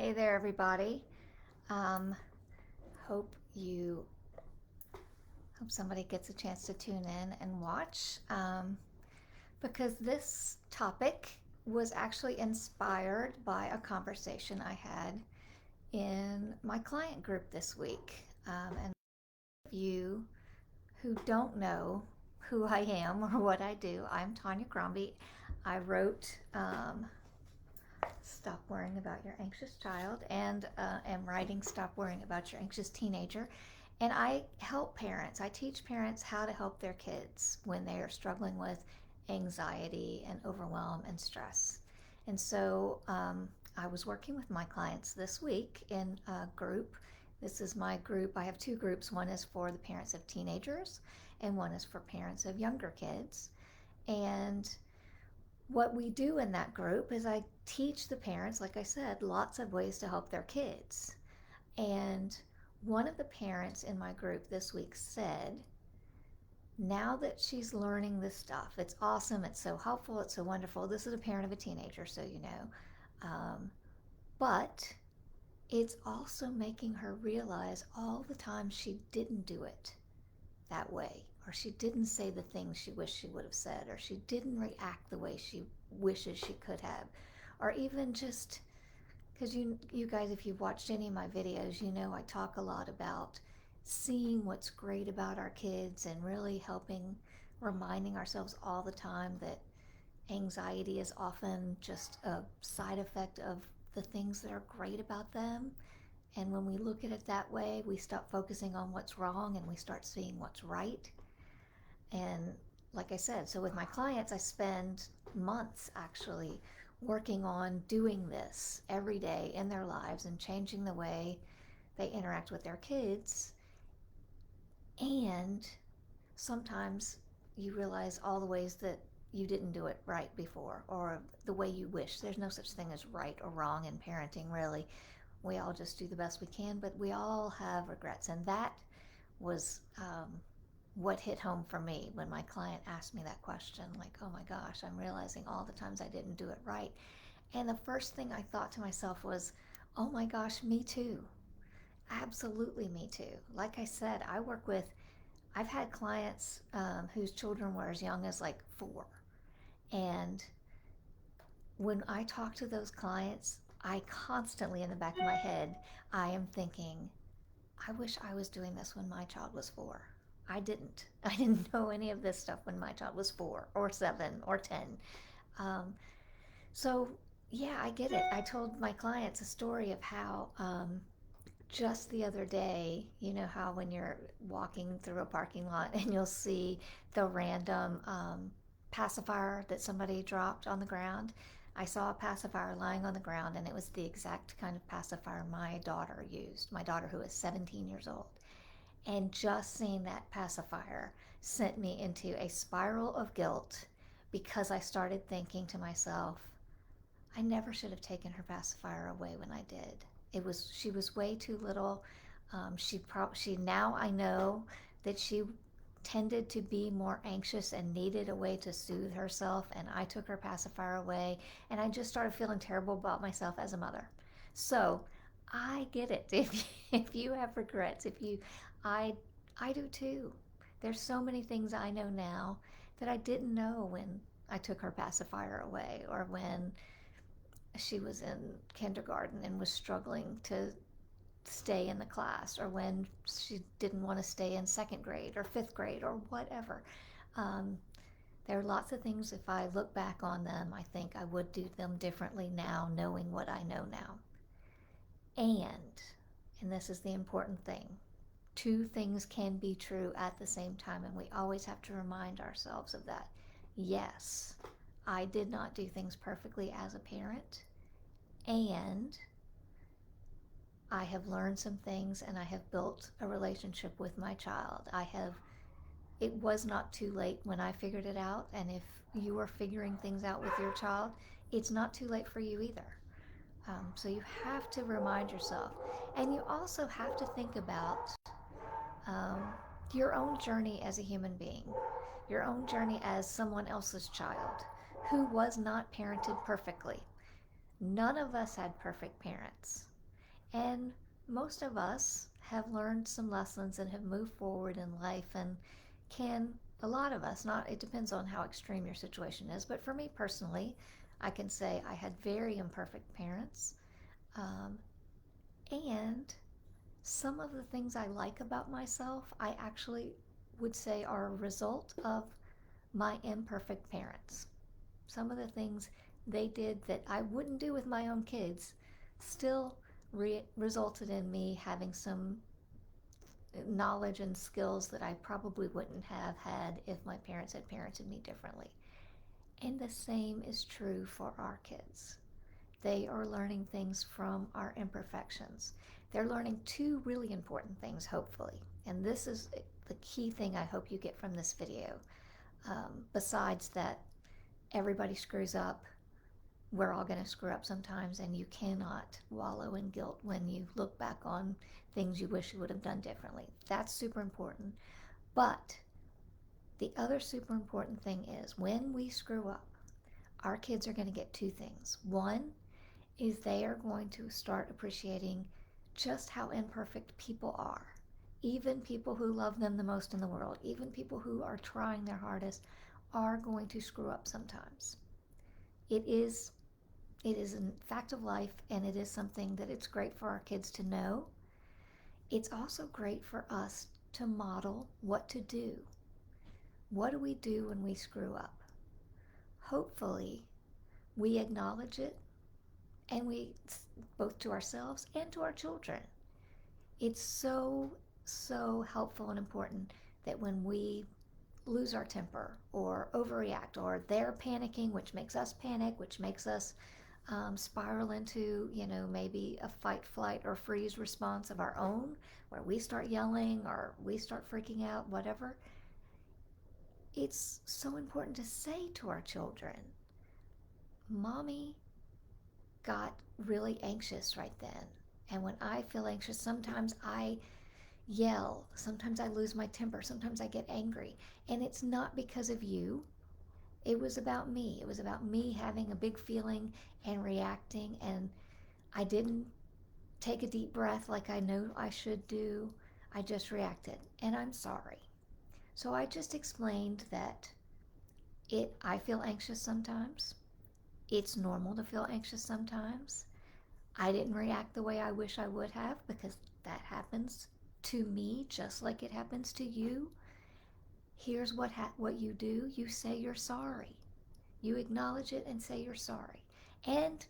Hey there, everybody. Um, hope you hope somebody gets a chance to tune in and watch because this topic was actually inspired by a conversation I had in my client group this week. And you who don't know who I am or what I do, I'm Tanya Crombie. I wrote Stop Worrying About Your Anxious Child and am writing Stop Worrying About Your Anxious Teenager. And I help parents, I teach parents how to help their kids when they are struggling with anxiety and overwhelm and stress. And so I was working with my clients this week in a group. This is my group. I have two groups. One is for the parents of teenagers, and one is for parents of younger kids. And what we do in that group is I teach the parents, like I said, lots of ways to help their kids. And one of the parents in my group this week said, now that she's learning this stuff, it's awesome, it's so helpful, it's so wonderful. This is a parent of a teenager, so you know. But it's also making her realize all the time she didn't do it that way, or she didn't say the things she wished she would have said, or she didn't react the way she wishes she could have, or even just because you guys, if you've watched any of my videos, you know I talk a lot about seeing what's great about our kids and really helping reminding ourselves all the time that anxiety is often just a side effect of the things that are great about them. And when we look at it that way, we stop focusing on what's wrong and we start seeing what's right. And like I said, so with my clients, I spend months actually working on doing this every day in their lives and changing the way they interact with their kids. And sometimes you realize all the ways that you didn't do it right before or the way you wish. There's no such thing as right or wrong in parenting, really. We all just do the best we can, but we all have regrets. And that was what hit home for me when my client asked me that question, like, oh my gosh, I'm realizing all the times I didn't do it right. And the first thing I thought to myself was, oh my gosh, me too. Absolutely, me too. Like I said, I've had clients whose children were as young as like 4. And when I talk to those clients, I constantly in the back of my head, I am thinking, I wish I was doing this when my child was 4. I didn't. I didn't know any of this stuff when my child was 4 or 7 or 10. Um, so, yeah, I get it. I told my clients a story of how just the other day, you know how when you're walking through a parking lot and you'll see the random pacifier that somebody dropped on the ground. I saw a pacifier lying on the ground, and it was the exact kind of pacifier my daughter used, my daughter who is 17 years old. And just seeing that pacifier sent me into a spiral of guilt because I started thinking to myself, I never should have taken her pacifier away when I did. She was way too little. She now I know that she tended to be more anxious and needed a way to soothe herself, and I took her pacifier away, and I just started feeling terrible about myself as a mother. So I get it. If you have regrets, if you I I do too. There's so many things I know now that I didn't know when I took her pacifier away, or when she was in kindergarten and was struggling to stay in the class, or when she didn't want to stay in second grade or fifth grade or whatever. Um, there are lots of things, if I look back on them, I think I would do them differently now, knowing what I know now. And this is the important thing, two things can be true at the same time, and we always have to remind ourselves of that. Yes, I did not do things perfectly as a parent, and I have learned some things and I have built a relationship with my child. It was not too late when I figured it out. And if you are figuring things out with your child, it's not too late for you either. So you have to remind yourself. And you also have to think about um, your own journey as a human being, your own journey as someone else's child who was not parented perfectly. None of us had perfect parents. And most of us have learned some lessons and have moved forward in life and can, a lot of us, not, it depends on how extreme your situation is, but for me personally, I can say I had very imperfect parents. Um, and some of the things I like about myself, I actually would say are a result of my imperfect parents. Some of the things they did that I wouldn't do with my own kids still resulted in me having some knowledge and skills that I probably wouldn't have had if my parents had parented me differently. And the same is true for our kids. They are learning things from our imperfections. They're learning two really important things, hopefully. And this is the key thing I hope you get from this video. Besides that, everybody screws up. We're all going to screw up sometimes, and you cannot wallow in guilt when you look back on things you wish you would have done differently. That's super important. But the other super important thing is when we screw up, our kids are going to get two things. One is they are going to start appreciating just how imperfect people are. Even people who love them the most in the world, even people who are trying their hardest, are going to screw up sometimes. It is a fact of life, and it is something that it's great for our kids to know. It's also great for us to model what to do. What do we do when we screw up? Hopefully, we acknowledge it, and we, both to ourselves and to our children. It's so, so helpful and important that when we lose our temper or overreact, or they're panicking, which makes us panic, which makes us spiral into, maybe a fight, flight, or freeze response of our own, where we start yelling or we start freaking out, whatever. It's so important to say to our children, Mommy got really anxious right then. And when I feel anxious, sometimes I yell, sometimes I lose my temper, sometimes I get angry. And it's not because of you. It was about me. It was about me having a big feeling and reacting, and I didn't take a deep breath like I know I should do. I just reacted, and I'm sorry. So I just explained that I feel anxious sometimes. It's normal to feel anxious sometimes. I didn't react the way I wish I would have, because that happens to me just like it happens to you. Here's what you do. You say you're sorry. You acknowledge it and say you're sorry. And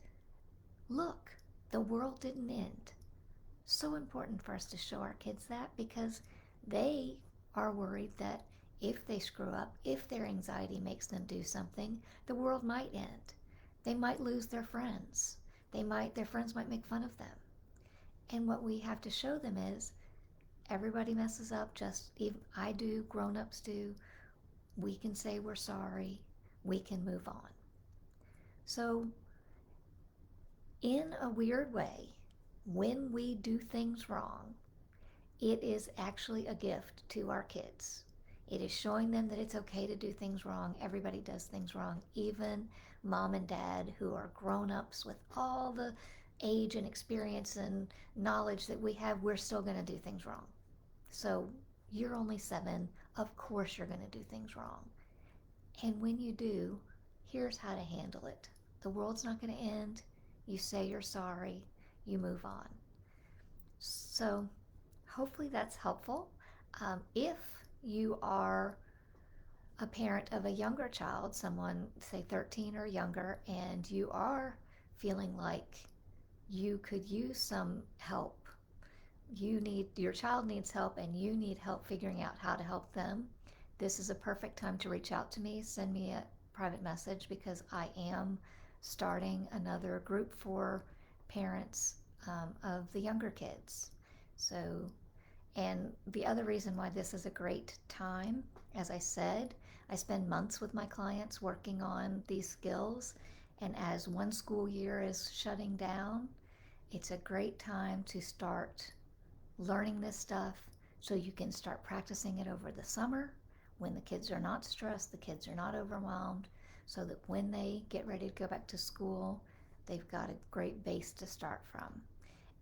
look, the world didn't end. So important for us to show our kids that, because they are worried that if they screw up, if their anxiety makes them do something, the world might end. They might lose their friends. Their friends might make fun of them. And what we have to show them is everybody messes up, just even I do, grown-ups do. We can say we're sorry. We can move on. So, in a weird way, when we do things wrong, it is actually a gift to our kids. It is showing them that it's okay to do things wrong. Everybody does things wrong, even mom and dad, who are grown-ups with all the age and experience and knowledge that we have. We're still going to do things wrong. So you're only 7. Of course you're going to do things wrong. And when you do, here's how to handle it. The world's not going to end. You say you're sorry. You move on. So hopefully that's helpful. If you are a parent of a younger child, someone say 13 or younger, and you are feeling like you could use some help, your child needs help, and you need help figuring out how to help them, this is a perfect time to reach out to me. Send me a private message, because I am starting another group for parents of the younger kids. So, and the other reason why this is a great time, as I said, I spend months with my clients working on these skills, and as one school year is shutting down, it's a great time to start learning this stuff so you can start practicing it over the summer when the kids are not stressed, the kids are not overwhelmed, so that when they get ready to go back to school, they've got a great base to start from.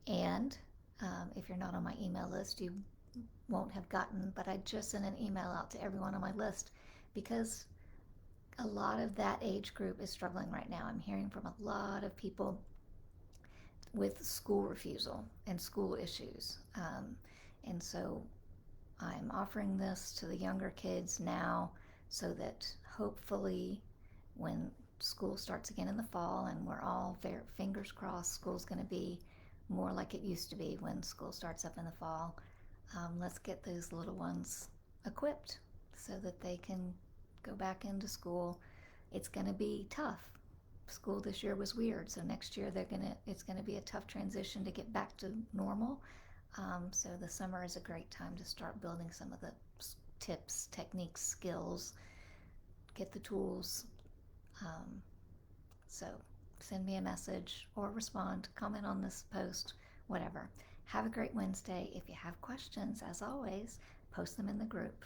And if you're not on my email list, you won't have gotten, but I just sent an email out to everyone on my list because a lot of that age group is struggling right now. I'm hearing from a lot of people with school refusal and school issues. And so I'm offering this to the younger kids now so that hopefully when school starts again in the fall, and we're all fingers crossed school's going to be more like it used to be when school starts up in the fall. Let's get those little ones equipped so that they can go back into school. It's going to be tough. School this year was weird, so next year it's going to be a tough transition to get back to normal. So the summer is a great time to start building some of the tips, techniques, skills, get the tools. Um, so send me a message or respond, comment on this post, whatever. Have a great Wednesday. If you have questions, as always, post them in the group.